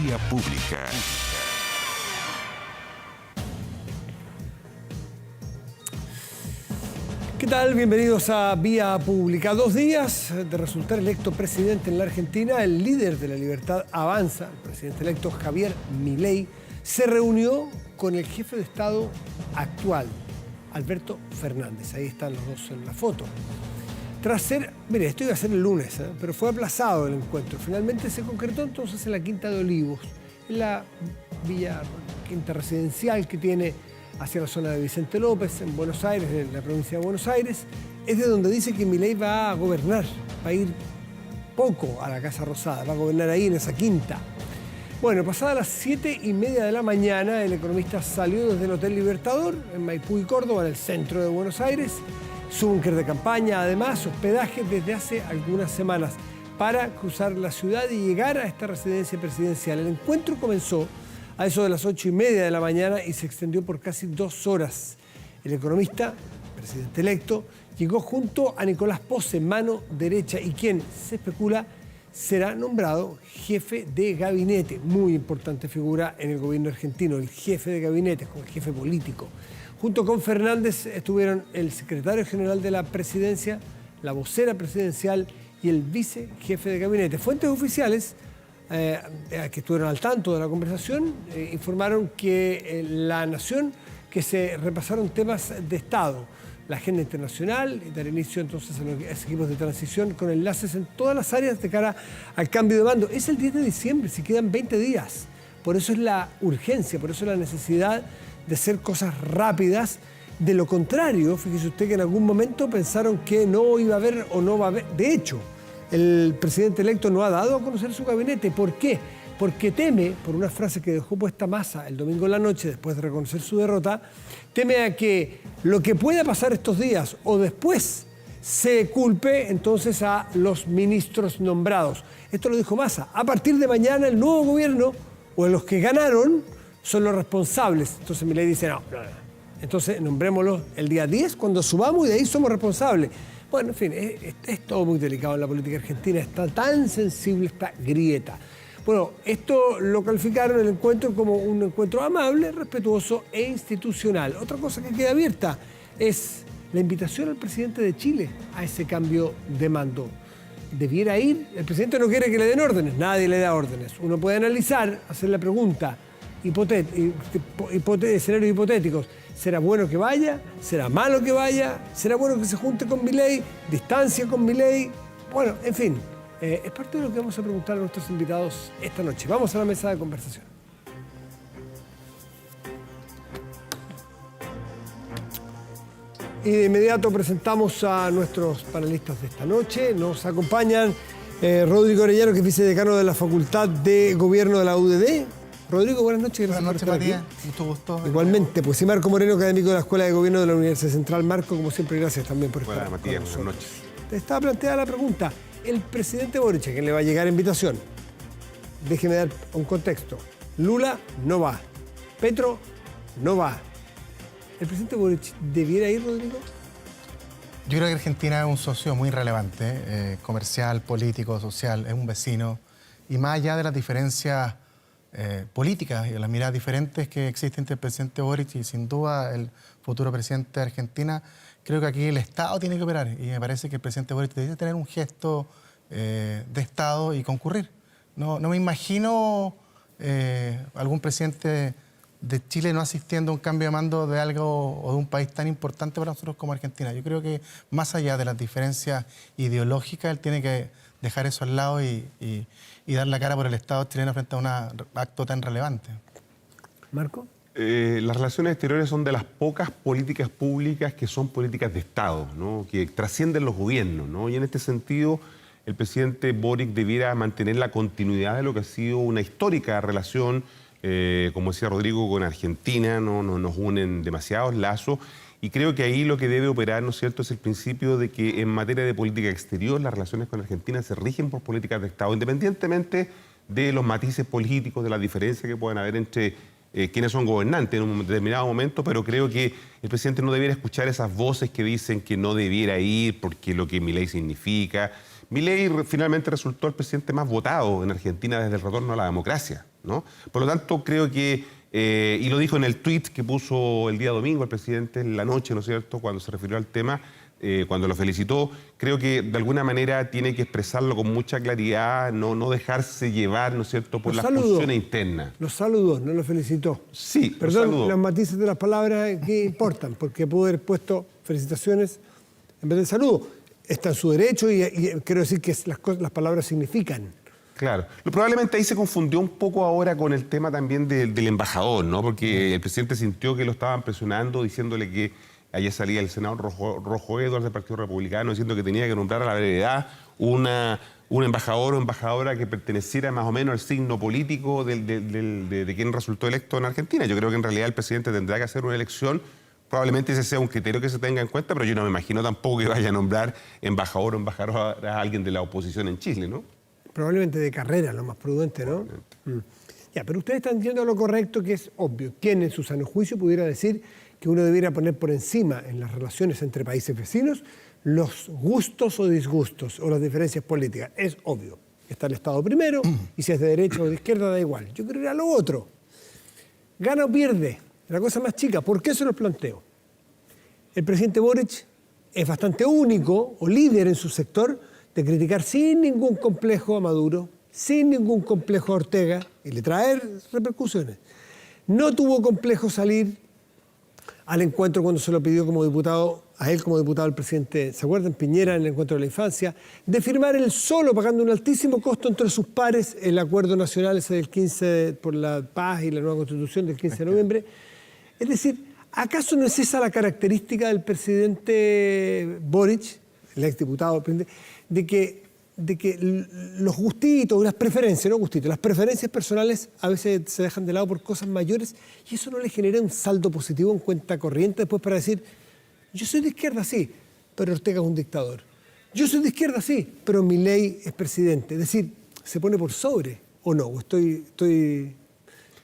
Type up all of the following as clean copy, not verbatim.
Vía Pública. ¿Qué tal? Bienvenidos a Vía Pública. 2 días de resultar electo presidente en la Argentina, el líder de la Libertad Avanza, el presidente electo Javier Milei, se reunió con el jefe de Estado actual, Alberto Fernández. Ahí están los dos en la foto. Tras ser, mire, esto iba a ser el lunes, pero fue aplazado el encuentro. Finalmente se concretó entonces en la Quinta de Olivos, en la quinta residencial que tiene hacia la zona de Vicente López, en Buenos Aires, en la provincia de Buenos Aires. Es de donde dice que Milei va a gobernar, va a ir poco a la Casa Rosada, va a gobernar ahí en esa quinta. Bueno, pasadas las 7:30 de la mañana, el economista salió desde el Hotel Libertador, en Maipú y Córdoba, en el centro de Buenos Aires. Su búnker de campaña, además, hospedaje desde hace algunas semanas para cruzar la ciudad y llegar a esta residencia presidencial. El encuentro comenzó a eso de las 8:30 de la mañana y se extendió por casi 2 horas. El economista, presidente electo, llegó junto a Nicolás Posse, mano derecha, y quien se especula será nombrado jefe de gabinete. Muy importante figura en el gobierno argentino, el jefe de gabinete, como el jefe político. Junto con Fernández estuvieron el secretario general de la presidencia, la vocera presidencial y el vicejefe de gabinete. Fuentes oficiales que estuvieron al tanto de la conversación informaron que La Nación que se repasaron temas de Estado, la agenda internacional y dar inicio entonces a los equipos de transición con enlaces en todas las áreas de cara al cambio de mando. Es el 10 de diciembre, si quedan 20 días. Por eso es la urgencia, por eso es la necesidad de hacer cosas rápidas. De lo contrario, fíjese usted que en algún momento pensaron que no iba a haber o no va a haber. De hecho, el presidente electo no ha dado a conocer su gabinete. ¿Por qué? Porque teme, por una frase que dejó puesta Massa el domingo en la noche después de reconocer su derrota, teme a que lo que pueda pasar estos días o después se culpe entonces a los ministros nombrados. Esto lo dijo Massa. A partir de mañana el nuevo gobierno o los que ganaron son los responsables. Entonces Milei dice no. Entonces nombrémoslo el día 10 cuando subamos y de ahí somos responsables. Bueno, en fin, es todo muy delicado en la política argentina, está tan sensible esta grieta. Bueno, esto lo calificaron el encuentro como un encuentro amable, respetuoso e institucional. Otra cosa que queda abierta es la invitación al presidente de Chile a ese cambio de mando. Debiera ir, el presidente no quiere que le den órdenes, nadie le da órdenes. Uno puede analizar, hacer la pregunta, escenarios hipotéticos. ¿Será bueno que vaya? ¿Será malo que vaya? ¿Será bueno que se junte con Milei? ¿Distancia con Milei? Bueno, en fin, es parte de lo que vamos a preguntar a nuestros invitados esta noche. Vamos a la mesa de conversación. Y de inmediato presentamos a nuestros panelistas de esta noche. Nos acompañan Rodrigo Orellano, que es vicedecano de la Facultad de Gobierno de la UDD. Rodrigo, buenas noches. Buenas noches, Matías. Mucho gusto. Igualmente, pues y Marco Moreno, académico de la Escuela de Gobierno de la Universidad Central. Marco, como siempre, gracias también por estar. Buenas, Matías, buenas noches. Estaba planteada la pregunta. El presidente Boric, a quien le va a llegar invitación, déjeme dar un contexto. Lula no va. Petro no va. ¿El presidente Boric debiera ir, Rodrigo? Yo creo que Argentina es un socio muy relevante, comercial, político, social, es un vecino. Y más allá de las diferencias políticas y las miradas diferentes que existen entre el presidente Boric y sin duda el futuro presidente de Argentina, creo que aquí el Estado tiene que operar y me parece que el presidente Boric debe tener un gesto de Estado y concurrir. No me imagino algún presidente de Chile no asistiendo a un cambio de mando de algo o de un país tan importante para nosotros como Argentina. Yo creo que más allá de las diferencias ideológicas, él tiene que dejar eso al lado y dar la cara por el Estado chileno frente a un acto tan relevante. Marco. Las relaciones exteriores son de las pocas políticas públicas que son políticas de Estado, ¿no? Que trascienden los gobiernos, ¿no? Y en este sentido, el presidente Boric debiera mantener la continuidad de lo que ha sido una histórica relación, como decía Rodrigo, con Argentina, ¿no? Nos unen demasiados lazos. Y creo que ahí lo que debe operar, ¿no es cierto?, es el principio de que en materia de política exterior las relaciones con Argentina se rigen por políticas de Estado, independientemente de los matices políticos, de las diferencias que puedan haber entre quienes son gobernantes en un determinado momento, pero creo que el presidente no debiera escuchar esas voces que dicen que no debiera ir porque lo que Milei significa. Milei finalmente resultó el presidente más votado en Argentina desde el retorno a la democracia, ¿no? Por lo tanto, creo que, y lo dijo en el tuit que puso el día domingo el presidente en la noche, ¿no es cierto?, cuando se refirió al tema, cuando lo felicitó, creo que de alguna manera tiene que expresarlo con mucha claridad, no dejarse llevar, ¿no es cierto?, por las pulsiones internas. Los saludó, no lo felicitó. Sí, perdón, los matices de las palabras que importan, porque pudo haber puesto felicitaciones en vez de saludo. Está en su derecho y quiero decir que las palabras significan. Claro. Probablemente ahí se confundió un poco ahora con el tema también del embajador, ¿no? Porque el presidente sintió que lo estaban presionando, diciéndole que allá salía el senador Rojo Edwards del Partido Republicano, diciendo que tenía que nombrar a la brevedad un embajador o embajadora que perteneciera más o menos al signo político de quien resultó electo en Argentina. Yo creo que en realidad el presidente tendrá que hacer una elección. Probablemente ese sea un criterio que se tenga en cuenta, pero yo no me imagino tampoco que vaya a nombrar embajador o embajadora a alguien de la oposición en Chile, ¿no? Probablemente de carrera, lo más prudente, ¿no? Ya, pero ustedes están diciendo lo correcto, que es obvio. ¿Quién en su sano juicio pudiera decir que uno debiera poner por encima en las relaciones entre países vecinos los gustos o disgustos o las diferencias políticas? Es obvio. Está el Estado primero y si es de derecha o de izquierda da igual. Yo creo que era lo otro. Gana o pierde, la cosa más chica. ¿Por qué se lo planteo? El presidente Boric es bastante único o líder en su sector de criticar sin ningún complejo a Maduro, sin ningún complejo a Ortega, y le trae repercusiones. No tuvo complejo salir al encuentro cuando se lo pidió como diputado, a él como diputado el presidente, ¿se acuerdan? Piñera en el encuentro de la infancia, de firmar él solo, pagando un altísimo costo entre sus pares, el acuerdo nacional ese del 15 por la paz y la nueva constitución del 15 de noviembre. Es decir, ¿acaso no es esa la característica del presidente Boric, el exdiputado, de que los gustitos, las preferencias, no gustitos, las preferencias personales a veces se dejan de lado por cosas mayores y eso no le genera un saldo positivo en cuenta corriente después para decir, yo soy de izquierda, sí, pero Ortega es un dictador. Yo soy de izquierda, sí, pero Milei es presidente. Es decir, ¿se pone por sobre o no? ¿O estoy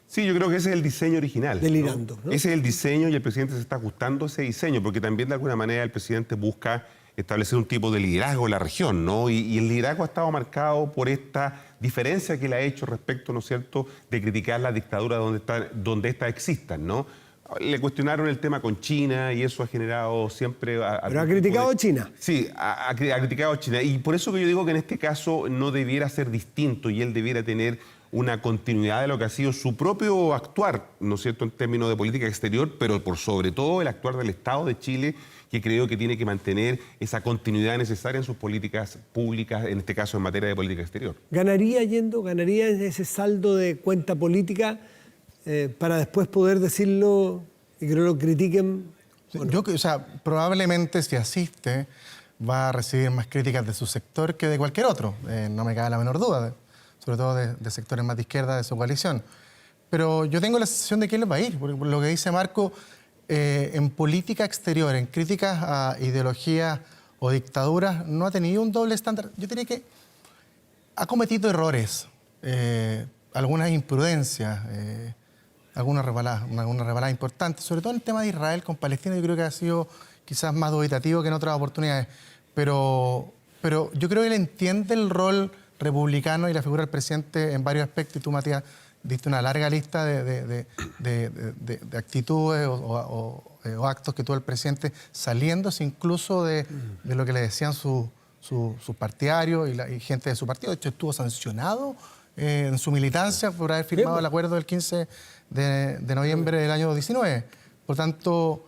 Sí, yo creo que ese es el diseño original. delirando, ¿no? Ese es el diseño y el presidente se está ajustando a ese diseño, porque también de alguna manera el presidente busca establecer un tipo de liderazgo en la región, ¿no? Y el liderazgo ha estado marcado por esta diferencia que él ha hecho respecto, ¿no es cierto?, de criticar la dictadura donde éstas existan, ¿no? Le cuestionaron el tema con China y eso ha generado siempre... Pero ha criticado a China. Sí, ha criticado a China. Y por eso que yo digo que en este caso no debiera ser distinto y él debiera tener una continuidad de lo que ha sido su propio actuar, ¿no es cierto?, en términos de política exterior, pero por sobre todo el actuar del Estado de Chile, que creo que tiene que mantener esa continuidad necesaria en sus políticas públicas, en este caso en materia de política exterior. ¿Ganaría ese saldo de cuenta política para después poder decirlo y que no lo critiquen? Probablemente si asiste va a recibir más críticas de su sector que de cualquier otro, no me cabe la menor duda, sobre todo de sectores más de izquierda de su coalición. Pero yo tengo la sensación de que él va a ir, porque por lo que dice Marco, en política exterior, en críticas a ideologías o dictaduras, no ha tenido un doble estándar. Yo diría que ha cometido errores, algunas imprudencias, algunas rebaladas importantes, sobre todo en el tema de Israel con Palestina. Yo creo que ha sido quizás más dubitativo que en otras oportunidades, pero yo creo que él entiende el rol republicano y la figura del presidente en varios aspectos, y tú, Matías, diste una larga lista de actitudes o actos que tuvo el presidente saliéndose incluso de lo que le decían sus partidarios y gente de su partido. De hecho, estuvo sancionado en su militancia por haber firmado el acuerdo del 15 de noviembre del año 19. Por tanto,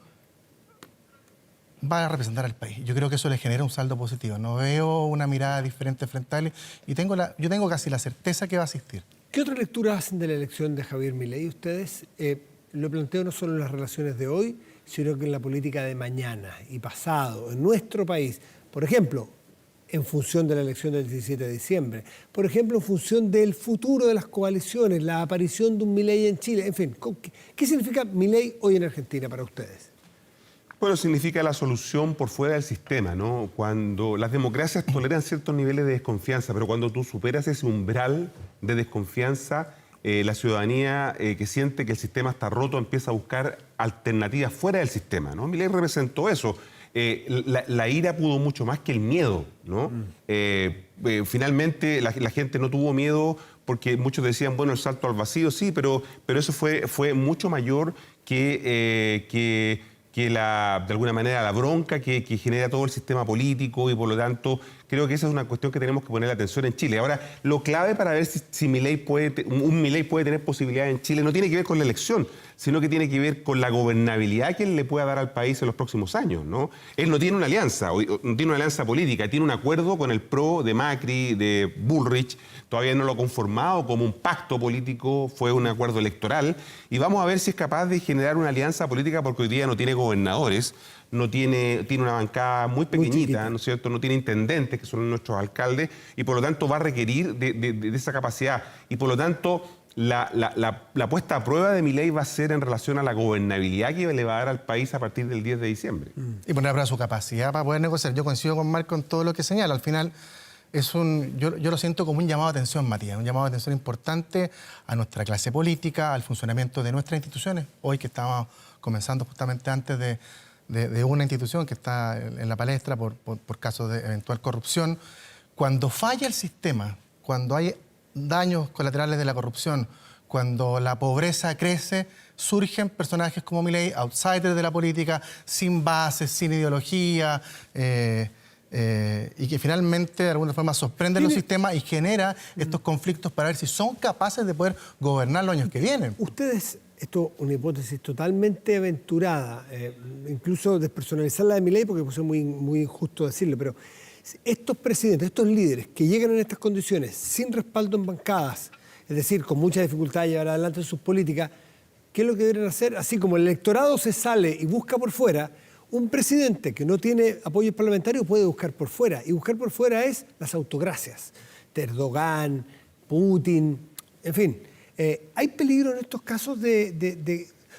va a representar al país. Yo creo que eso le genera un saldo positivo. No veo una mirada diferente frente a él y yo tengo casi la certeza que va a asistir. ¿Qué otra lectura hacen de la elección de Javier Milei ustedes? Lo planteo no solo en las relaciones de hoy, sino que en la política de mañana y pasado, en nuestro país. Por ejemplo, en función de la elección del 17 de diciembre. Por ejemplo, en función del futuro de las coaliciones, la aparición de un Milei en Chile. En fin, ¿qué significa Milei hoy en Argentina para ustedes? Bueno, significa la solución por fuera del sistema, ¿no? Cuando las democracias toleran ciertos niveles de desconfianza, pero cuando tú superas ese umbral de desconfianza, la ciudadanía que siente que el sistema está roto empieza a buscar alternativas fuera del sistema, ¿no? Milei representó eso. La ira pudo mucho más que el miedo, ¿no? Finalmente la gente no tuvo miedo porque muchos decían, bueno, el salto al vacío, sí, pero eso fue mucho mayor que de alguna manera, la bronca que genera todo el sistema político, y por lo tanto creo que esa es una cuestión que tenemos que poner atención en Chile. Ahora, lo clave para ver si un Milei puede tener posibilidades en Chile no tiene que ver con la elección, sino que tiene que ver con la gobernabilidad que él le pueda dar al país en los próximos años, ¿no? Él no tiene una alianza, no tiene una alianza política, tiene un acuerdo con el PRO de Macri, de Bullrich, todavía no lo ha conformado como un pacto político, fue un acuerdo electoral, y vamos a ver si es capaz de generar una alianza política, porque hoy día no tiene gobernadores, tiene una bancada muy pequeñita, ¿no es cierto? No tiene intendentes, que son nuestros alcaldes, y por lo tanto va a requerir de esa capacidad. Y por lo tanto, la puesta a prueba de Milei va a ser en relación a la gobernabilidad que le va a dar al país a partir del 10 de diciembre. Y poner a prueba su capacidad para poder negociar. Yo coincido con Marco en todo lo que señala. Al final, yo lo siento como un llamado de atención, Matías, un llamado de atención importante a nuestra clase política, al funcionamiento de nuestras instituciones. Hoy que estábamos comenzando justamente antes de una institución que está en la palestra por casos de eventual corrupción. Cuando falla el sistema, cuando hay daños colaterales de la corrupción, cuando la pobreza crece, surgen personajes como Milei, outsiders de la política, sin bases, sin ideología, y que finalmente de alguna forma sorprenden los sistemas y genera estos conflictos para ver si son capaces de poder gobernar los años que vienen. Ustedes, esto es una hipótesis totalmente aventurada, incluso despersonalizar la de Milei, porque puede ser muy injusto decirlo, pero estos presidentes, estos líderes que llegan en estas condiciones sin respaldo en bancadas, es decir, con mucha dificultad de llevar adelante sus políticas, ¿qué es lo que deben hacer? Así como el electorado se sale y busca por fuera, un presidente que no tiene apoyo parlamentario puede buscar por fuera, y buscar por fuera es las autocracias, Erdogan, Putin, en fin. ¿Hay peligro en estos casos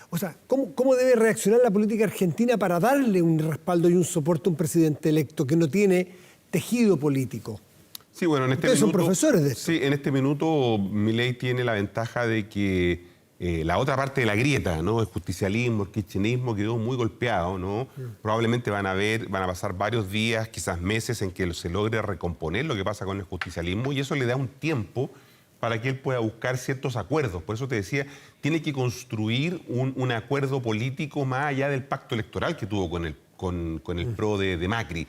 o sea, ¿cómo debe reaccionar la política argentina para darle un respaldo y un soporte a un presidente electo que no tiene tejido político? Sí, bueno, en este Ustedes minuto, son profesores de esto. Sí, en este minuto Milei tiene la ventaja de que la otra parte de la grieta, ¿no? El justicialismo, el kirchnerismo quedó muy golpeado, ¿no? Probablemente van a pasar varios días, quizás meses, en que se logre recomponer lo que pasa con el justicialismo, y eso le da un tiempo para que él pueda buscar ciertos acuerdos. Por eso te decía, tiene que construir un acuerdo político más allá del pacto electoral que tuvo con el PRO de Macri.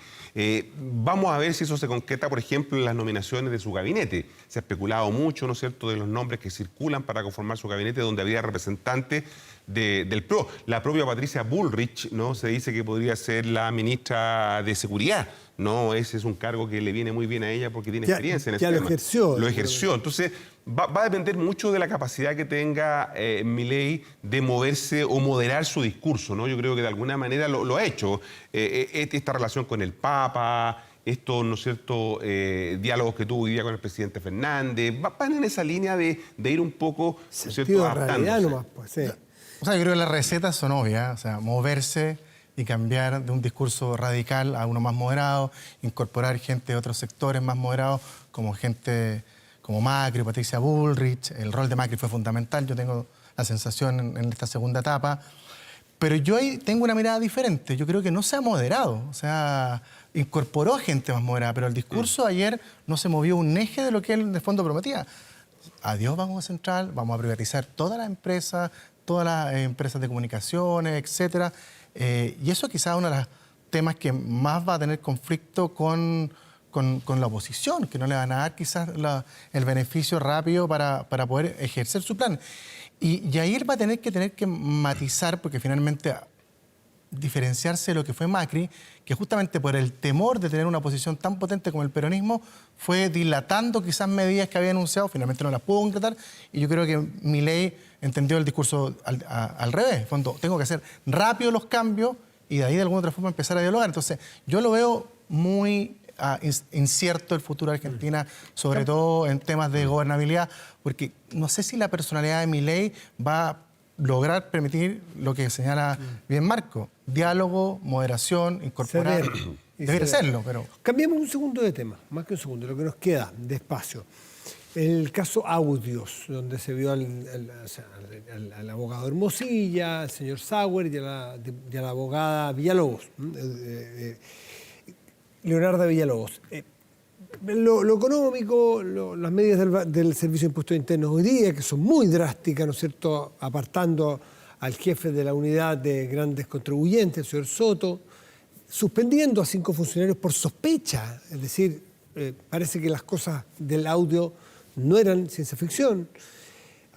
Vamos a ver si eso se concreta, por ejemplo, en las nominaciones de su gabinete. Se ha especulado mucho, ¿no es cierto?, de los nombres que circulan para conformar su gabinete, donde habría representantes del PRO. La propia Patricia Bullrich, ¿no?, se dice que podría ser la ministra de Seguridad, ¿no? Ese es un cargo que le viene muy bien a ella porque tiene experiencia en ese tema. Ya lo ejerció. Lo ejerció. Entonces, va a depender mucho de la capacidad que tenga Milei de moverse o moderar su discurso, ¿no? Yo creo que de alguna manera lo ha hecho. Esta relación con el Papa, estos, ¿no es cierto?, diálogos que tuvo hoy día con el presidente Fernández, van en esa línea de ir un poco, ¿no es cierto?, adaptándose. Nomás, pues, sí. O sea, yo creo que las recetas son obvias, o sea, moverse y cambiar de un discurso radical a uno más moderado, incorporar gente de otros sectores más moderados, como gente como Macri, Patricia Bullrich. El rol de Macri fue fundamental, yo tengo la sensación en esta segunda etapa. Pero yo ahí tengo una mirada diferente, yo creo que no se ha moderado, o sea, incorporó gente más moderada, pero el discurso ayer no se movió un eje de lo que él de fondo prometía. Adiós Banco Central, vamos a privatizar todas las empresas de comunicaciones, etcétera. Y eso quizás es uno de los temas que más va a tener conflicto con la oposición, que no le van a dar quizás el beneficio rápido para poder ejercer su plan. Y ahí él va a tener que matizar, porque finalmente diferenciarse de lo que fue Macri, que justamente por el temor de tener una posición tan potente como el peronismo, fue dilatando quizás medidas que había anunciado, finalmente no las pudo concretar, y yo creo que Milei entendió el discurso al revés. En fondo, tengo que hacer rápido los cambios y de ahí de alguna otra forma empezar a dialogar. Entonces, yo lo veo muy incierto el futuro de Argentina, sobre todo en temas de gobernabilidad, porque no sé si la personalidad de Milei va a lograr permitir lo que señala bien Marco: diálogo, moderación, incorporar. Debería serlo, pero... Cambiamos un segundo de tema, más que un segundo, lo que nos queda de espacio. El caso Audios, donde se vio al abogado Hermosilla, al señor Sauer y a la abogada Villalobos, Leonardo Villalobos. Lo económico, las medidas del Servicio de Impuestos Internos hoy día, que son muy drásticas, ¿no es cierto?, apartando al jefe de la unidad de grandes contribuyentes, el señor Soto, suspendiendo a 5 funcionarios por sospecha, es decir, parece que las cosas del audio no eran ciencia ficción.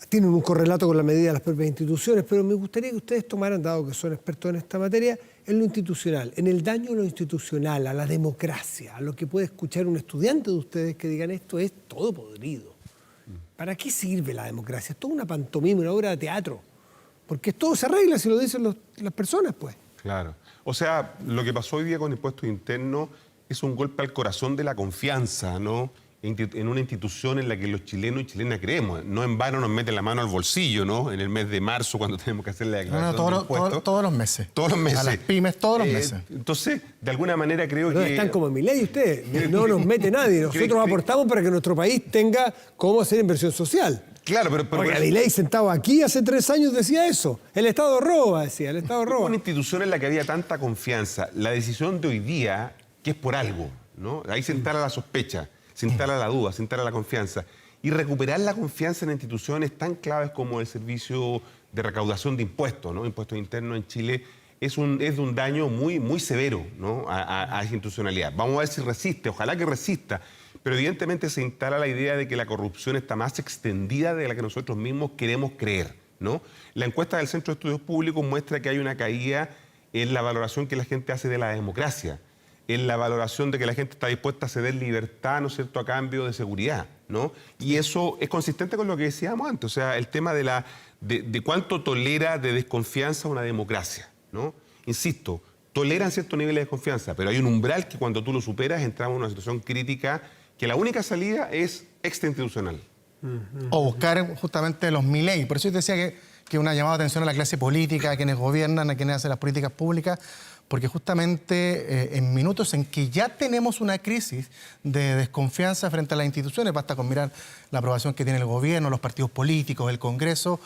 Tienen un correlato con la medida de las propias instituciones, pero me gustaría que ustedes tomaran, dado que son expertos en esta materia, en lo institucional, en el daño a lo institucional, a la democracia, a lo que puede escuchar un estudiante de ustedes que digan esto es todo podrido. ¿Para qué sirve la democracia? Es toda una pantomima, una obra de teatro. Porque todo se arregla si lo dicen las personas, pues. Claro. O sea, lo que pasó hoy día con impuestos internos es un golpe al corazón de la confianza, ¿no?, en una institución en la que los chilenos y chilenas creemos. No en vano nos meten la mano al bolsillo, ¿no?, en el mes de marzo, cuando tenemos que hacer la declaración de impuestos. Todos los meses. Todos los meses. A las pymes todos los meses. Entonces, de alguna manera creo No, que... están como Milei ustedes. No nos mete nadie. Nosotros aportamos para que nuestro país tenga cómo hacer inversión social. Claro, pero Porque Milei sentado aquí hace 3 años decía eso. El Estado roba, decía, el Estado roba. Una institución en la que había tanta confianza. La decisión de hoy día, que es por algo, ¿no? Ahí se instala la sospecha, se instala la duda, se instala la confianza. Y recuperar la confianza en instituciones tan claves como el servicio de recaudación de impuestos, ¿no?, impuestos internos en Chile, es de un daño muy, muy severo, ¿no?, a esa institucionalidad. Vamos a ver si resiste, ojalá que resista. Pero evidentemente se instala la idea de que la corrupción está más extendida de la que nosotros mismos queremos creer, ¿no? La encuesta del Centro de Estudios Públicos muestra que hay una caída en la valoración que la gente hace de la democracia, en la valoración de que la gente está dispuesta a ceder libertad, ¿no es cierto?, a cambio de seguridad, ¿no? Y eso es consistente con lo que decíamos antes, o sea, el tema de cuánto tolera de desconfianza una democracia, ¿no? Insisto, toleran ciertos niveles de desconfianza, pero hay un umbral que cuando tú lo superas entramos en una situación crítica que la única salida es extrainstitucional. O buscar justamente los Milei. Por eso yo decía que una llamada de atención a la clase política, a quienes gobiernan, a quienes hacen las políticas públicas, porque justamente en minutos en que ya tenemos una crisis de desconfianza frente a las instituciones, basta con mirar la aprobación que tiene el gobierno, los partidos políticos, el Congreso,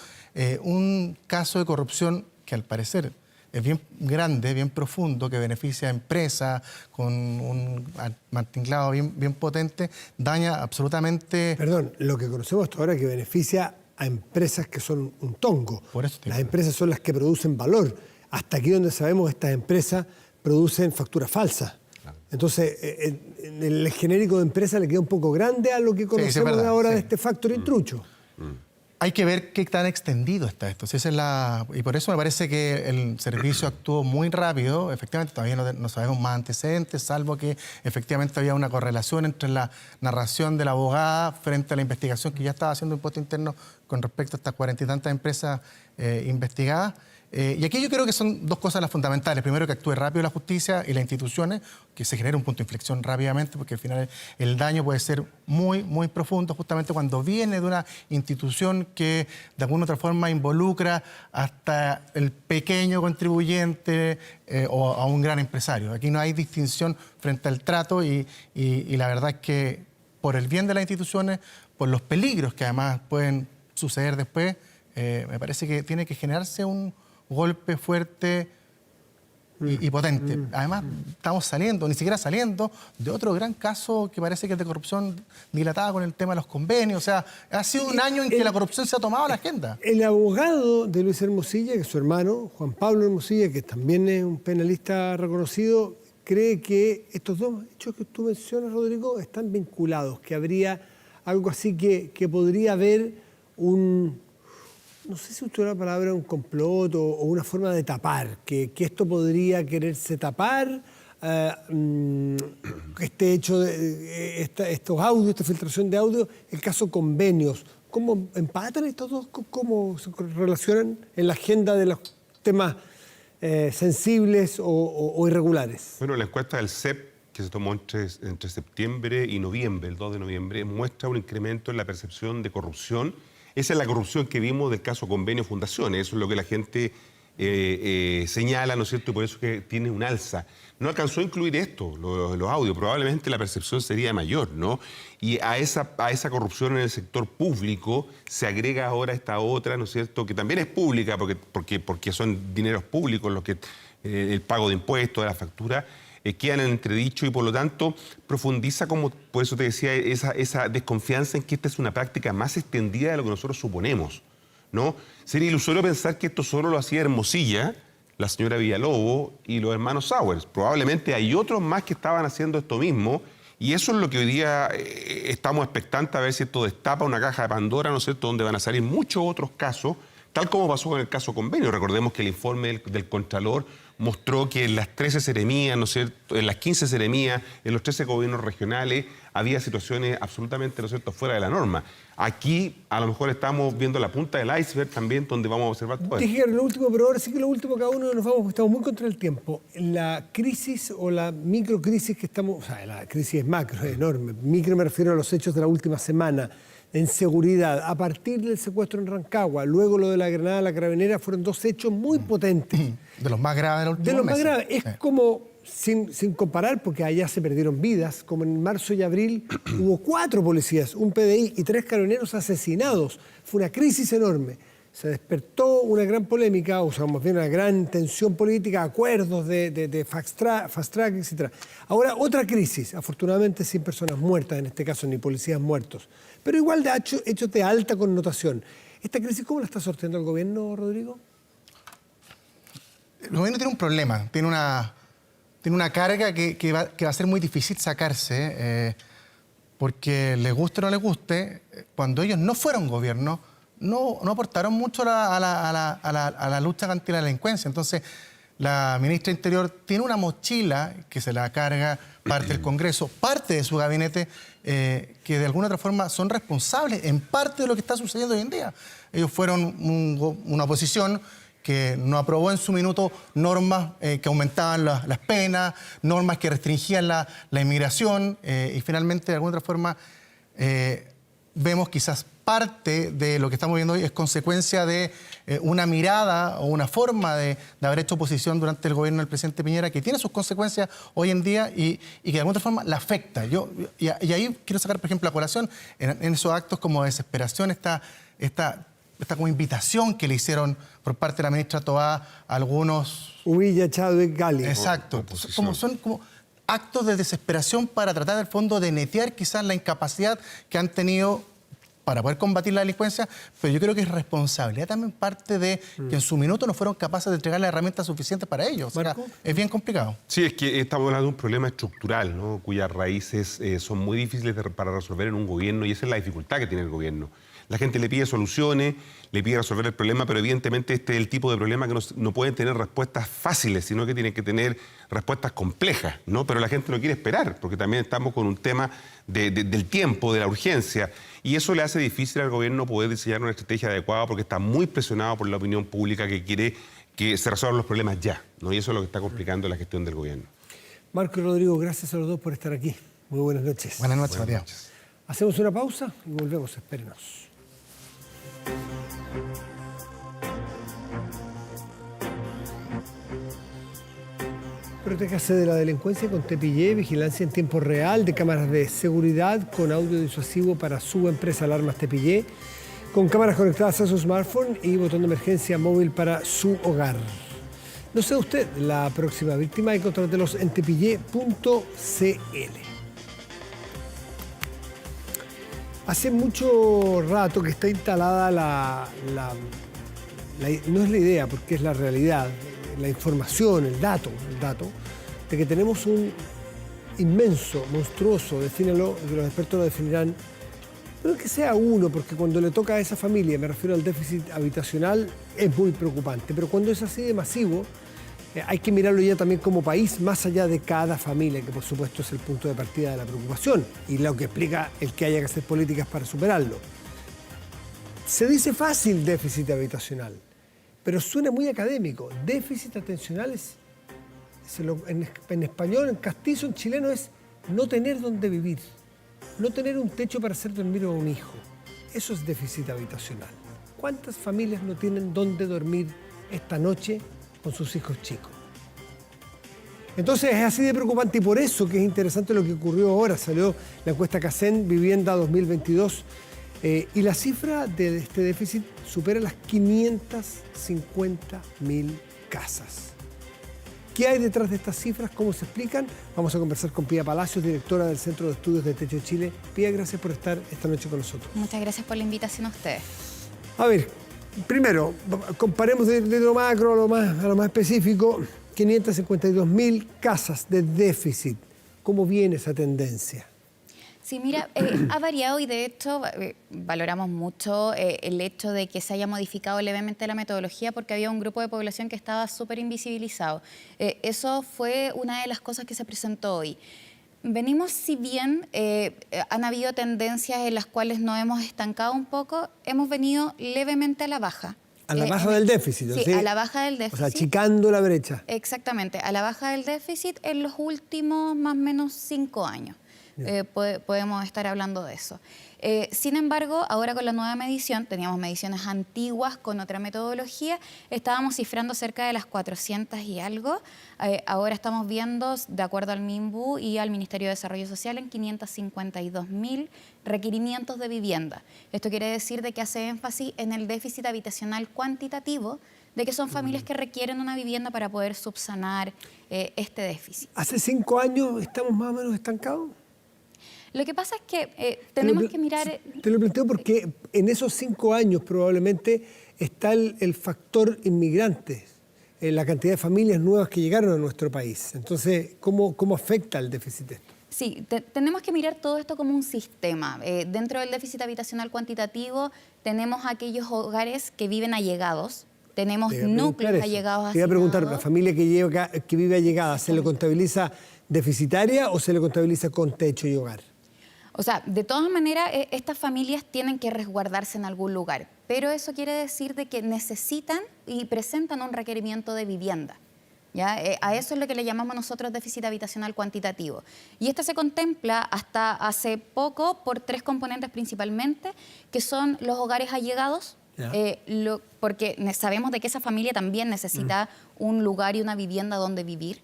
un caso de corrupción que al parecer es bien grande, bien profundo, que beneficia a empresas con un martinglado bien potente, daña absolutamente... Perdón, lo que conocemos hasta ahora que beneficia a empresas que son un tongo. Por eso las empresas son las que producen valor. Hasta aquí donde sabemos estas empresas producen facturas falsas. Claro. Entonces, el genérico de empresa le queda un poco grande a lo que conocemos ahora de este factoring trucho. Hay que ver qué tan extendido está esto. Si esa es y por eso me parece que el servicio actuó muy rápido. Efectivamente, todavía no sabemos más antecedentes, salvo que efectivamente había una correlación entre la narración de la abogada frente a la investigación que ya estaba haciendo Impuesto Interno con respecto a estas 40 y tantas empresas investigadas. Y aquí yo creo que son 2 cosas las fundamentales. Primero, que actúe rápido la justicia y las instituciones, que se genere un punto de inflexión rápidamente, porque al final el daño puede ser muy, muy profundo, justamente cuando viene de una institución que de alguna u otra forma involucra hasta el pequeño contribuyente o a un gran empresario. Aquí no hay distinción frente al trato y la verdad es que por el bien de las instituciones, por los peligros que además pueden suceder después, me parece que tiene que generarse un golpe fuerte y potente. Además, estamos saliendo, ni siquiera saliendo, de otro gran caso que parece que es de corrupción dilatada con el tema de los convenios. O sea, ha sido un año en que la corrupción se ha tomado la agenda. El abogado de Luis Hermosilla, que es su hermano, Juan Pablo Hermosilla, que también es un penalista reconocido, cree que estos 2 hechos que tú mencionas, Rodrigo, están vinculados, que habría algo así que podría haber no sé si usted la palabra un complot o una forma de tapar, que esto podría quererse tapar, este hecho de estos audios, esta filtración de audios, el caso convenios. ¿Cómo empatan estos dos? ¿Cómo se relacionan en la agenda de los temas sensibles o irregulares? Bueno, la encuesta del CEP, que se tomó entre septiembre y noviembre, el 2 de noviembre, muestra un incremento en la percepción de corrupción. Esa es la corrupción que vimos del caso Convenio Fundaciones. Eso es lo que la gente señala, ¿no es cierto? Y por eso que tiene un alza. No alcanzó a incluir esto, los audios. Probablemente la percepción sería mayor, ¿no? Y a esa corrupción en el sector público se agrega ahora esta otra, ¿no es cierto? Que también es pública porque son dineros públicos los que el pago de impuestos, de la factura. quedan en entredicho y por lo tanto profundiza, como por eso te decía, esa desconfianza en que esta es una práctica más extendida de lo que nosotros suponemos, ¿no? Sería ilusorio pensar que esto solo lo hacía Hermosilla, la señora Villalobos y los hermanos Sauers. Probablemente hay otros más que estaban haciendo esto mismo y eso es lo que hoy día estamos expectantes a ver si esto destapa una caja de Pandora, ¿no es cierto?, donde van a salir muchos otros casos, tal como pasó con el caso Convenio. Recordemos que el informe del Contralor mostró que en las 13 seremías, ¿no es cierto?, en las 15 seremías, en los 13 gobiernos regionales, había situaciones absolutamente, ¿no es cierto?, fuera de la norma. Aquí, a lo mejor estamos viendo la punta del iceberg también, donde vamos a observar todo esto. Dije lo último, pero ahora sí que lo último, cada uno nos vamos, porque estamos muy contra el tiempo. La crisis o la microcrisis que estamos, o sea, la crisis es macro, es enorme. Micro me refiero a los hechos de la última semana. En seguridad, a partir del secuestro en Rancagua, luego lo de la Granada, la Carabinera, fueron dos hechos muy potentes. De los más graves de los últimos De los más meses. graves. Es como, sin comparar, porque allá se perdieron vidas, como en marzo y abril hubo 4 policías, un PDI y 3 carabineros asesinados. Fue una crisis enorme. Se despertó una gran polémica, o sea, más bien una gran tensión política, acuerdos de fast track, etc. Ahora, otra crisis, afortunadamente sin personas muertas, en este caso ni policías muertos, pero igual de hechos de alta connotación. ¿Esta crisis cómo la está sorteando el gobierno, Rodrigo? El gobierno tiene un problema, tiene una carga que va a ser muy difícil sacarse, porque les guste o no les guste, cuando ellos no fueron gobierno, no aportaron mucho a la lucha contra la delincuencia. Entonces, la ministra de Interior tiene una mochila que se la carga parte del Congreso, parte de su gabinete, que de alguna otra forma son responsables en parte de lo que está sucediendo hoy en día. Ellos fueron una oposición que no aprobó en su minuto normas que aumentaban las penas, normas que restringían la inmigración y finalmente, de alguna otra forma, vemos quizás parte de lo que estamos viendo hoy es consecuencia de una mirada o una forma de haber hecho oposición durante el gobierno del presidente Piñera que tiene sus consecuencias hoy en día y que de alguna otra forma la afecta. Y ahí quiero sacar, por ejemplo, a colación en esos actos como desesperación, esta como invitación que le hicieron por parte de la ministra Toá a algunos... Uvilla, Chadwick, Gali. Exacto. Son como actos de desesperación para tratar del fondo de netear quizás la incapacidad que han tenido para poder combatir la delincuencia, pero yo creo que es responsabilidad también parte de que en su minuto no fueron capaces de entregar las herramientas suficientes para ello. O sea, es bien complicado. Sí, es que estamos hablando de un problema estructural, ¿no?, cuyas raíces son muy difíciles para resolver en un gobierno y esa es la dificultad que tiene el gobierno. La gente le pide soluciones, le pide resolver el problema, pero evidentemente este es el tipo de problema que no pueden tener respuestas fáciles, sino que tienen que tener respuestas complejas, ¿no? Pero la gente no quiere esperar, porque también estamos con un tema del tiempo, de la urgencia, y eso le hace difícil al gobierno poder diseñar una estrategia adecuada porque está muy presionado por la opinión pública que quiere que se resuelvan los problemas ya, ¿no? Y eso es lo que está complicando la gestión del gobierno. Marco y Rodrigo, gracias a los dos por estar aquí. Muy buenas noches. Buenas noches, Matías. Hacemos una pausa y volvemos, espérenos. Protéjase de la delincuencia con Tepillé, vigilancia en tiempo real de cámaras de seguridad con audio disuasivo para su empresa Alarmas Tepillé, con cámaras conectadas a su smartphone y botón de emergencia móvil para su hogar. No sea usted la próxima víctima y contrátelos en tepillé.cl. Hace mucho rato que está instalada no es la idea, porque es la realidad, la información, el dato, de que tenemos un inmenso, monstruoso, defínalo, que los expertos lo definirán, pero que sea uno, porque cuando le toca a esa familia, me refiero al déficit habitacional, es muy preocupante, pero cuando es así de masivo, hay que mirarlo ya también como país, más allá de cada familia, que por supuesto es el punto de partida de la preocupación y lo que explica el que haya que hacer políticas para superarlo. Se dice fácil déficit habitacional, pero suena muy académico. Déficit atencional en español, en castizo, en chileno es no tener dónde vivir, no tener un techo para hacer dormir a un hijo. Eso es déficit habitacional. ¿Cuántas familias no tienen dónde dormir esta noche con sus hijos chicos? Entonces es así de preocupante y por eso que es interesante lo que ocurrió ahora. Salió la encuesta CACEN Vivienda 2022 y la cifra de este déficit supera las 550.000 casas. ¿Qué hay detrás de estas cifras? ¿Cómo se explican? Vamos a conversar con Pía Palacios, directora del Centro de Estudios de Techo Chile. Pía, gracias por estar esta noche con nosotros. Muchas gracias por la invitación a ustedes. A ver, primero, comparemos de lo macro a lo más específico. 552.000 casas de déficit. ¿Cómo viene esa tendencia? Sí, mira, ha variado y de hecho valoramos mucho el hecho de que se haya modificado levemente la metodología porque había un grupo de población que estaba súper invisibilizado. Eso fue una de las cosas que se presentó hoy. Venimos, si bien han habido tendencias en las cuales nos hemos estancado un poco, hemos venido levemente a la baja. A la baja del déficit, sí, a la baja del déficit. O sea, achicando la brecha. Exactamente, a la baja del déficit en los últimos más o menos 5 años. Podemos estar hablando de eso. Sin embargo, ahora con la nueva medición, teníamos mediciones antiguas con otra metodología, estábamos cifrando cerca de las 400 y algo. Ahora estamos viendo, de acuerdo al MIMBU y al Ministerio de Desarrollo Social, en 552.000 requerimientos de vivienda. Esto quiere decir de que hace énfasis en el déficit habitacional cuantitativo, de que son familias que requieren una vivienda para poder subsanar este déficit. ¿Hace 5 años estamos más o menos estancados? Lo que pasa es que tenemos que mirar... Te lo planteo porque en esos 5 años probablemente está el factor inmigrantes, la cantidad de familias nuevas que llegaron a nuestro país. Entonces, ¿cómo afecta el déficit esto? Sí, tenemos que mirar todo esto como un sistema. Dentro del déficit habitacional cuantitativo tenemos aquellos hogares que viven allegados, tenemos núcleos allegados. Te iba a preguntar, ¿la familia que vive allegada se le contabiliza deficitaria o se le contabiliza con techo y hogar? O sea, de todas maneras, estas familias tienen que resguardarse en algún lugar, pero eso quiere decir de que necesitan y presentan un requerimiento de vivienda. ¿Ya? A eso es lo que le llamamos nosotros déficit habitacional cuantitativo. Y esto se contempla hasta hace poco por 3 componentes principalmente, que son los hogares allegados, porque sabemos de que esa familia también necesita un lugar y una vivienda donde vivir.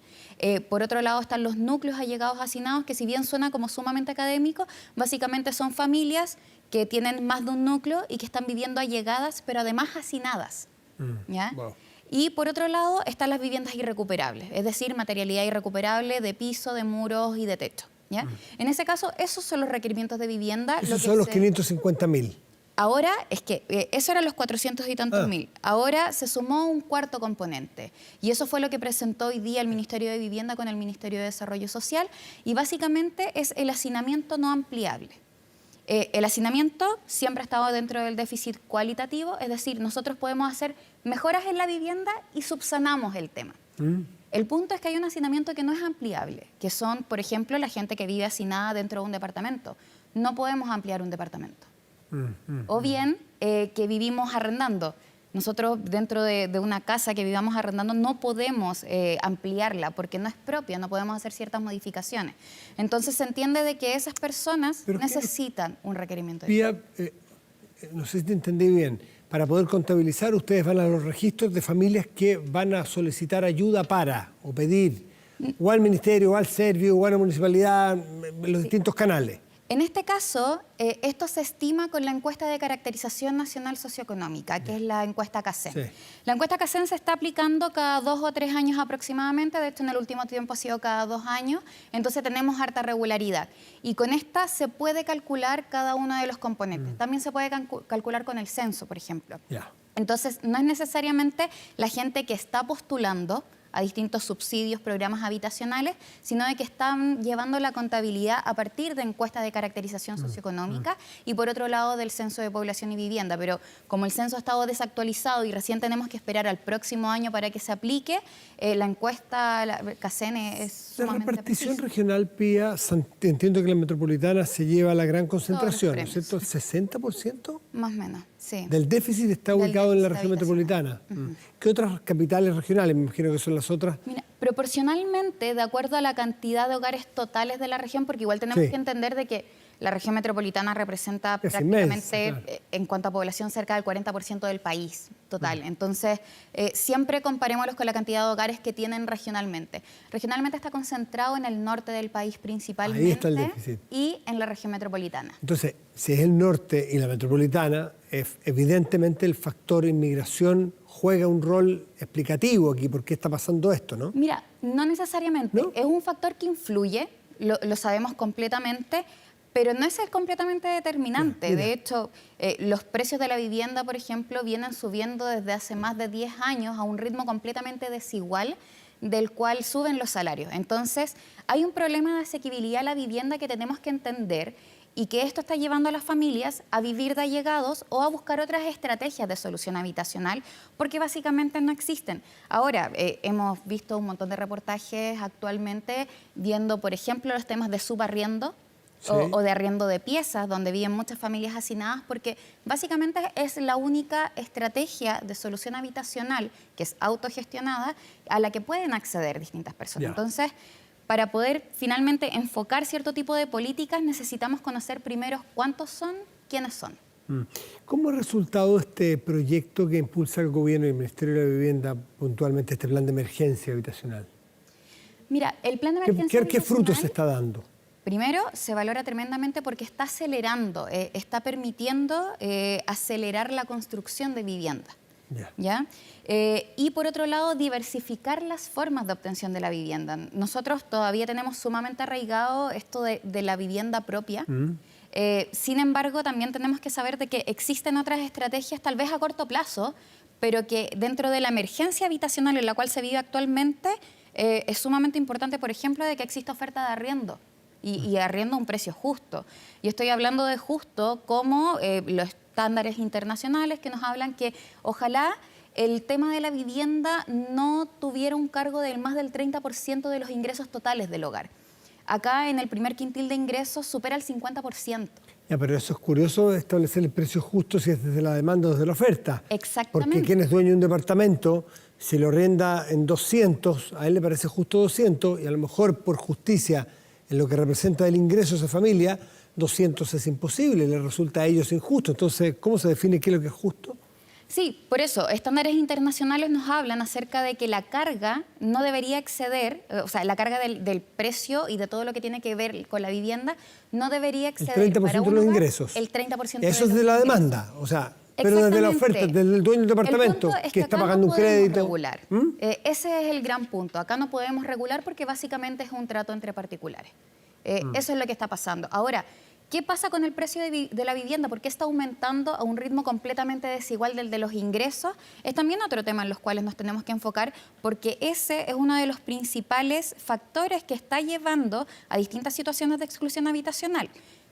Por otro lado están los núcleos allegados hacinados, que si bien suena como sumamente académico, básicamente son familias que tienen más de un núcleo y que están viviendo allegadas, pero además hacinadas. ¿Ya? Wow. Y por otro lado están las viviendas irrecuperables, es decir, materialidad irrecuperable de piso, de muros y de techo. ¿Ya? En ese caso, esos son los requerimientos de vivienda. Esos son los 550.000. Ahora, es que eso eran los 400 y tantos mil. Ahora se sumó un cuarto componente. Y eso fue lo que presentó hoy día el Ministerio de Vivienda con el Ministerio de Desarrollo Social. Y básicamente es el hacinamiento no ampliable. El hacinamiento siempre ha estado dentro del déficit cualitativo. Es decir, nosotros podemos hacer mejoras en la vivienda y subsanamos el tema. El punto es que hay un hacinamiento que no es ampliable. Que son, por ejemplo, la gente que vive hacinada dentro de un departamento. No podemos ampliar un departamento. O bien que vivimos arrendando. Nosotros dentro de una casa que vivamos arrendando no podemos ampliarla porque no es propia, no podemos hacer ciertas modificaciones. Entonces se entiende de que esas personas necesitan un requerimiento. Pía, no sé si te entendí bien. Para poder contabilizar, ustedes van a los registros de familias que van a solicitar ayuda para o pedir o al Ministerio, o al Servio, o a la Municipalidad, los distintos canales. En este caso, esto se estima con la encuesta de caracterización nacional socioeconómica, que es la encuesta CACEN. Sí. La encuesta CACEN se está aplicando cada 2 o 3 años aproximadamente, de hecho en el último tiempo ha sido cada 2 años, entonces tenemos harta regularidad. Y con esta se puede calcular cada uno de los componentes. También se puede calcular con el censo, por ejemplo. Entonces, no es necesariamente la gente que está postulando a distintos subsidios, programas habitacionales, sino de que están llevando la contabilidad a partir de encuestas de caracterización socioeconómica y por otro lado del censo de población y vivienda. Pero como el censo ha estado desactualizado y recién tenemos que esperar al próximo año para que se aplique, la encuesta, la CACEN es sumamente La repartición precisa. Regional, Pía, entiendo que la metropolitana se lleva la gran concentración, ¿no es cierto? ¿El 60%? Más o menos, sí. Del déficit está ubicado en la región metropolitana. ¿Qué otras capitales regionales? Me imagino que son las otras. Mira, proporcionalmente, de acuerdo a la cantidad de hogares totales de la región, porque igual tenemos que entender de que La región metropolitana representa Es prácticamente, inmensa, claro. en cuanto a población, cerca del 40% del país total. Entonces, siempre comparémoslos con la cantidad de hogares que tienen regionalmente. Regionalmente está concentrado en el norte del país principalmente. Ahí está el déficit. Y en la región metropolitana. Entonces, si es el norte y la metropolitana, evidentemente el factor inmigración juega un rol explicativo aquí, por qué está pasando esto, ¿no? Mira, no necesariamente. ¿No? Es un factor que influye, lo sabemos completamente, pero no es el completamente determinante. Mira. De hecho, los precios de la vivienda, por ejemplo, vienen subiendo desde hace más de 10 años a un ritmo completamente desigual del cual suben los salarios. Entonces, hay un problema de asequibilidad a la vivienda que tenemos que entender y que esto está llevando a las familias a vivir de allegados o a buscar otras estrategias de solución habitacional porque básicamente no existen. Ahora, hemos visto un montón de reportajes actualmente viendo, por ejemplo, los temas de subarriendo. Sí. O de arriendo de piezas, donde viven muchas familias hacinadas, porque básicamente es la única estrategia de solución habitacional que es autogestionada a la que pueden acceder distintas personas. Ya. Entonces, para poder finalmente enfocar cierto tipo de políticas, necesitamos conocer primero cuántos son, quiénes son. ¿Cómo ha resultado este proyecto que impulsa el gobierno y el Ministerio de la Vivienda, puntualmente este plan de emergencia habitacional? Mira, el plan de emergencia ¿Qué frutos se habitacional, está dando? primero, se valora tremendamente porque está acelerando, está permitiendo acelerar la construcción de vivienda. Ya. ¿Ya? Y por otro lado, diversificar las formas de obtención de la vivienda. Nosotros todavía tenemos sumamente arraigado esto de la vivienda propia. Sin embargo, también tenemos que saber de que existen otras estrategias, tal vez a corto plazo, pero que dentro de la emergencia habitacional en la cual se vive actualmente, es sumamente importante, por ejemplo, de que exista oferta de arriendo. Y arriendo a un precio justo. Y estoy hablando de justo como los estándares internacionales que nos hablan que ojalá el tema de la vivienda no tuviera un cargo del más del 30% de los ingresos totales del hogar. Acá en el primer quintil de ingresos supera el 50%. Ya, pero eso es curioso, establecer el precio justo si es desde la demanda o desde la oferta. Exactamente. Porque quien es dueño de un departamento, si lo arrenda en 200, a él le parece justo 200 y a lo mejor por justicia en lo que representa el ingreso de esa familia, 200 es imposible, le resulta a ellos injusto. Entonces, ¿cómo se define qué es lo que es justo? Sí, por eso, estándares internacionales nos hablan acerca de que la carga no debería exceder, o sea, la carga del precio y de todo lo que tiene que ver con la vivienda no debería exceder El 30% para un de los hogar, ingresos. El 30% Eso es de la demanda, o sea, pero desde la oferta, Exactamente. desde el dueño del departamento El punto es que está acá pagando no un podemos crédito. regular. Ese es el gran punto. Acá no podemos regular porque básicamente es un trato entre particulares. Eso es lo que está pasando. Ahora, ¿qué pasa con el precio de la vivienda? ¿Por qué está aumentando a un ritmo completamente desigual del de los ingresos? Es también otro tema en los cuales nos tenemos que enfocar porque ese es uno de los principales factores que está llevando a distintas situaciones de exclusión habitacional,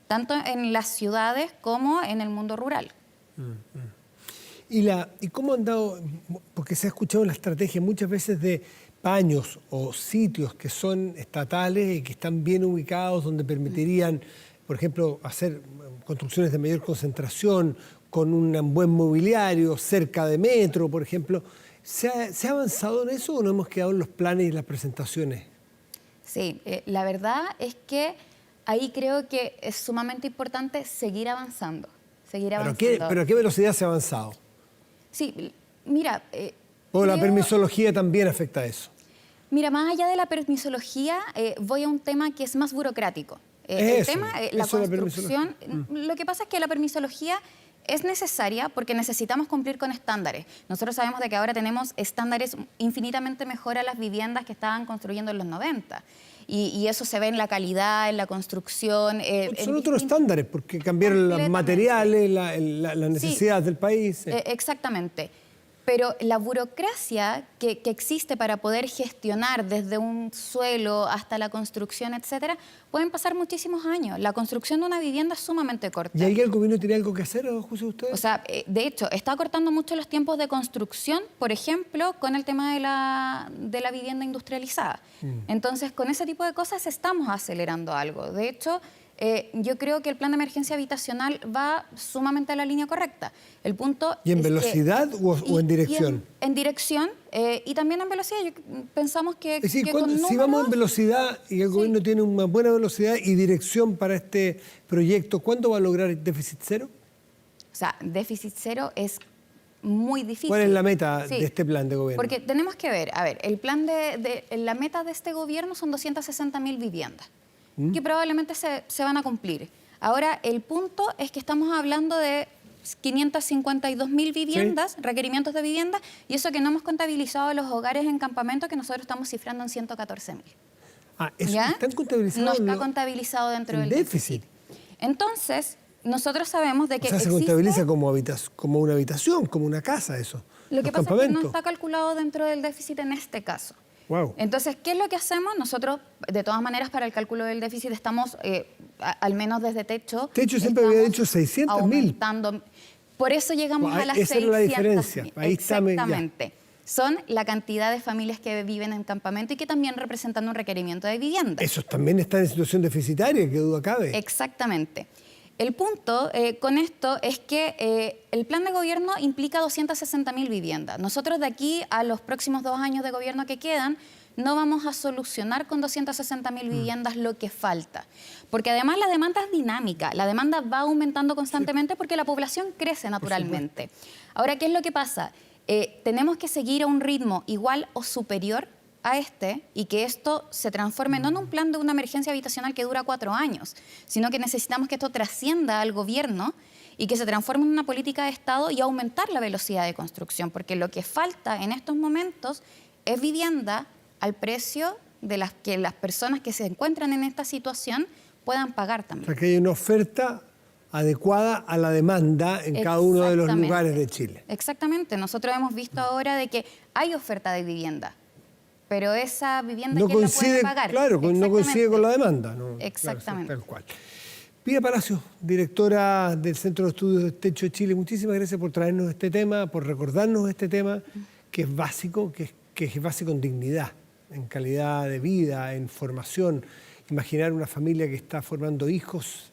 tanto en las ciudades como en el mundo rural. ¿Y cómo han dado? Porque se ha escuchado la estrategia muchas veces de paños o sitios que son estatales y que están bien ubicados, donde permitirían, por ejemplo, hacer construcciones de mayor concentración, con un buen mobiliario, cerca de metro, por ejemplo. ¿Se ha avanzado en eso o no hemos quedado en los planes y las presentaciones? Sí, la verdad es que ahí creo que es sumamente importante seguir avanzando. ¿Pero a qué velocidad se ha avanzado? Sí, mira... ¿O la permisología también afecta a eso? Mira, más allá de la permisología, voy a un tema que es más burocrático. La Construcción, lo que pasa es que la permisología es necesaria porque necesitamos cumplir con estándares. Nosotros sabemos de que ahora tenemos estándares infinitamente mejor a las viviendas que estaban construyendo en los 90. Y eso se ve en la calidad, en la construcción. Son otros estándares porque cambiaron los materiales, las necesidades del país. Exactamente. Pero la burocracia que existe para poder gestionar desde un suelo hasta la construcción, etcétera, pueden pasar muchísimos años. La construcción de una vivienda es sumamente corta. ¿Y ahí el gobierno tiene algo que hacer, José, usted? O sea, de hecho, está acortando mucho los tiempos de construcción, por ejemplo, con el tema de la vivienda industrializada. Entonces, con ese tipo de cosas estamos acelerando algo. De hecho, yo creo que el plan de emergencia habitacional va sumamente a la línea correcta. El punto ¿Y en es velocidad o en dirección? En dirección y también en velocidad. Pensamos que... Es decir, que con si vamos en números, velocidad y el gobierno tiene una buena velocidad y dirección para este proyecto, ¿cuándo va a lograr el déficit cero? o sea, déficit cero es muy difícil. ¿Cuál es la meta de este plan de gobierno? Porque tenemos que ver, el plan la meta de este gobierno son 260.000 viviendas, que probablemente se van a cumplir. Ahora, el punto es que estamos hablando de 552.000 viviendas, requerimientos de vivienda, y eso que no hemos contabilizado los hogares en campamento, que nosotros estamos cifrando en 114.000. ¿Eso están contabilizados? No está contabilizado dentro del déficit. Entonces, nosotros sabemos de que se contabiliza como una habitación, como una casa eso. Lo que pasa es que no está calculado dentro del déficit en este caso. Wow. Entonces, ¿qué es lo que hacemos? Nosotros, de todas maneras, para el cálculo del déficit estamos, al menos desde Techo... Techo siempre había dicho 600.000. Aumentando. Por eso llegamos a las 600.000. Esa era la diferencia. Ahí exactamente. Son la cantidad de familias que viven en campamento y que también representan un requerimiento de vivienda. Esos también están en situación deficitaria, que duda cabe. Exactamente. El punto con esto es que el plan de gobierno implica 260.000 viviendas. Nosotros de aquí a los próximos 2 años de gobierno que quedan, no vamos a solucionar con 260.000 viviendas lo que falta. Porque además la demanda es dinámica, la demanda va aumentando constantemente porque la población crece naturalmente. Ahora, ¿qué es lo que pasa? Tenemos que seguir a un ritmo igual o superior a y que esto se transforme no en un plan de una emergencia habitacional que dura 4 años, sino que necesitamos que esto trascienda al gobierno y que se transforme en una política de Estado y aumentar la velocidad de construcción, porque lo que falta en estos momentos es vivienda al precio de las que las personas que se encuentran en esta situación puedan pagar también. O sea, que hay una oferta adecuada a la demanda en cada uno de los lugares de Chile. Exactamente.Nosotros hemos visto ahora de que hay oferta de vivienda, pero esa vivienda no ¿quién coincide, la puede pagar? Claro, no coincide con la demanda. ¿no? Exactamente. Claro, tal cual. Pía Palacio, directora del Centro de Estudios de Techo de Chile, muchísimas gracias por traernos este tema, por recordarnos este tema que es básico, que es básico en dignidad, en calidad de vida, en formación. Imaginar una familia que está formando hijos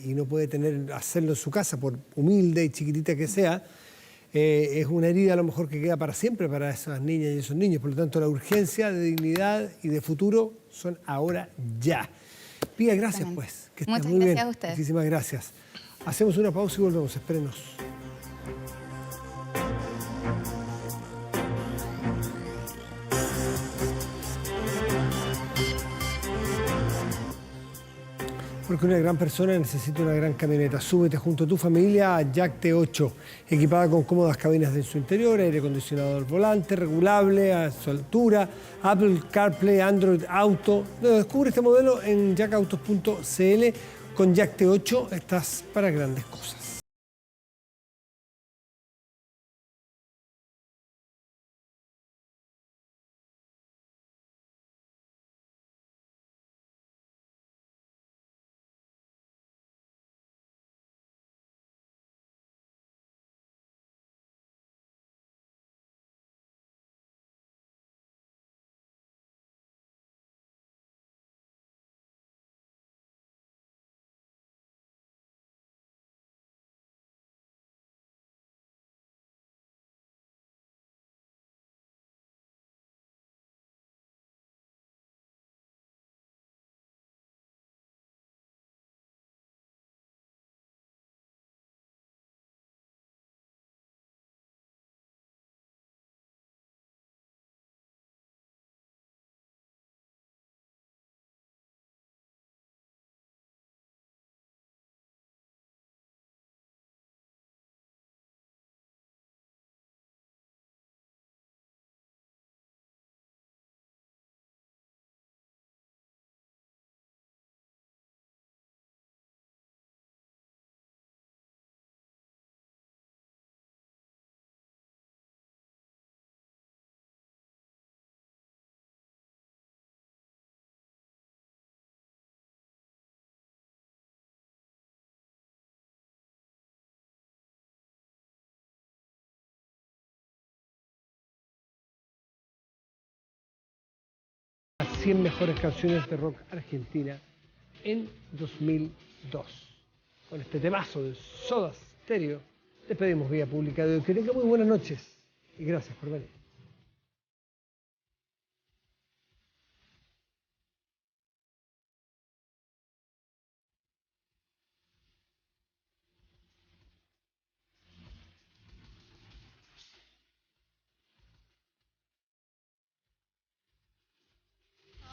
y no puede hacerlo en su casa, por humilde y chiquitita que sea, es una herida a lo mejor que queda para siempre para esas niñas y esos niños. Por lo tanto, la urgencia de dignidad y de futuro son ahora ya. Pía, gracias pues. Que estés muy bien. Muchas gracias a ustedes. Muchísimas gracias. Hacemos una pausa y volvemos. Espérenos. Porque una gran persona necesita una gran camioneta. Súbete junto a tu familia a Jack T8, equipada con cómodas cabinas en su interior, aire acondicionado al volante, regulable a su altura, Apple CarPlay, Android Auto. Descubre este modelo en jackautos.cl. Con Jack T8 estás para grandes cosas. Las 100 mejores canciones de rock argentina en 2002. Con este temazo de Soda Stereo, despedimos Vía Pública de hoy. Que tenga muy buenas noches y gracias por venir.